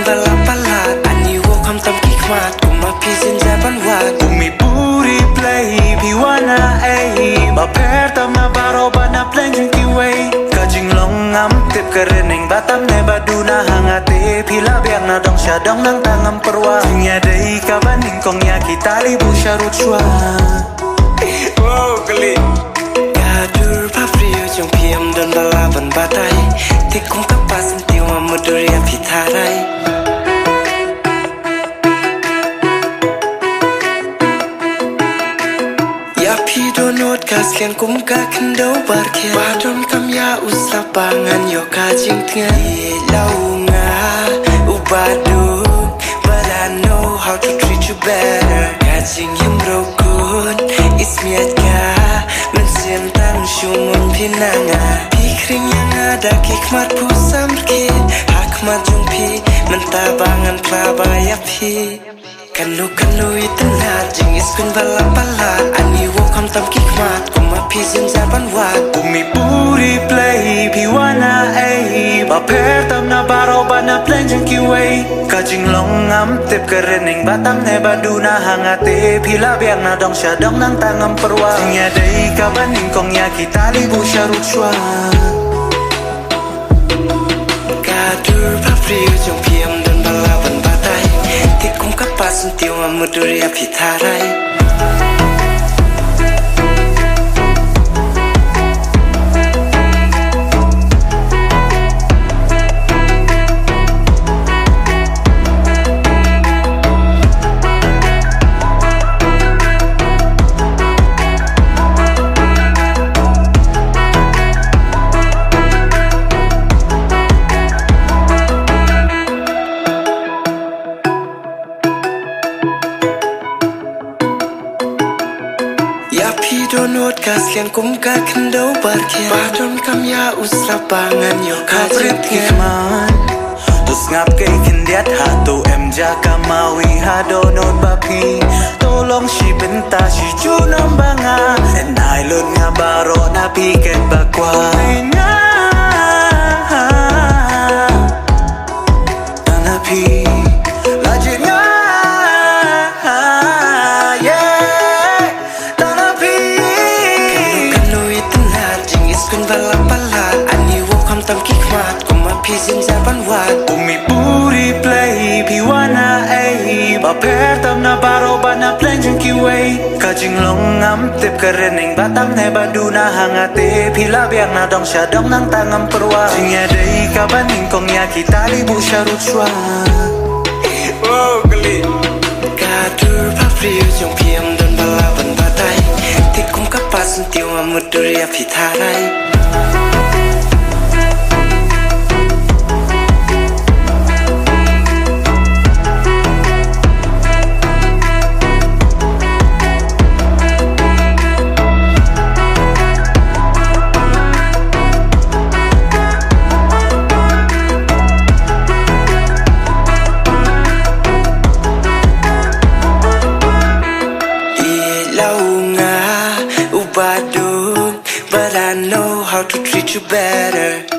balap-balap Ani wo kam tam kikmat Kuma pizin jaban wat Umi puri play piwana ay Baper tam na baro ba na plan yung kiway Kajing long ngam tip kerening batam ne baduna hangate Pila biang na dong syadong nang tangan perwa Tingnya day kabaning kong ya kita libu syarut syua Wow kali Gadur paprio jong piam dan balaban batai Tikum kapas tiwa mudur ya pitarai Donut kaslian kum ka kendo barke Badon kam ya usap bangan yo kajing tengah Lau nga ubadu But I know how to treat you better Kajing yang rokun Ismiat ka Mensentang syumun pinanga Pikring yang ada kikmat pusam ke Hakmat jumpi Mentabangan klabaya pi Kanu itenat Jingis kun balap-balap Ani wo kam tam kikmat Kuma pizin jaban wat Umi puri play piwana ay Baper tam na baro ba na plan yung kiway Kajing long ngam tip kerening batam ne baduna hangate Pila biang na dong syadong nang tangan perwa Tingnya day kabaning kong ya kita libu syarut syua Gadur paprio jong piam dan balaban batai Tikum kapas tiwa mudur ya pitarai Donut kaslian kum ka kendo barke Badon kam ya usap bangan yo kajing hikman Tus ngap kay kindiat hato jaga mawi ha donut bapi Tolong si benta si junong banga And I lun nga baro na piket bakwa Nga Tanapi Lajit nga balap-balap Ani wo kam tam kikmat Kuma pizin jaban wat Umi puri play piwana ay Baper tam na baro ba na plan yung kiway Kajing long ngam tip kerening batam ne baduna hangate Pila biang na dong syadong nang tangan perwa Tingnya day kabaning kong ya kita libu syarut syua Wow kali Gadur paprio jong piam dan balaban batai Tikum kapas tiwa mudur ya pitarai But I know how to treat you better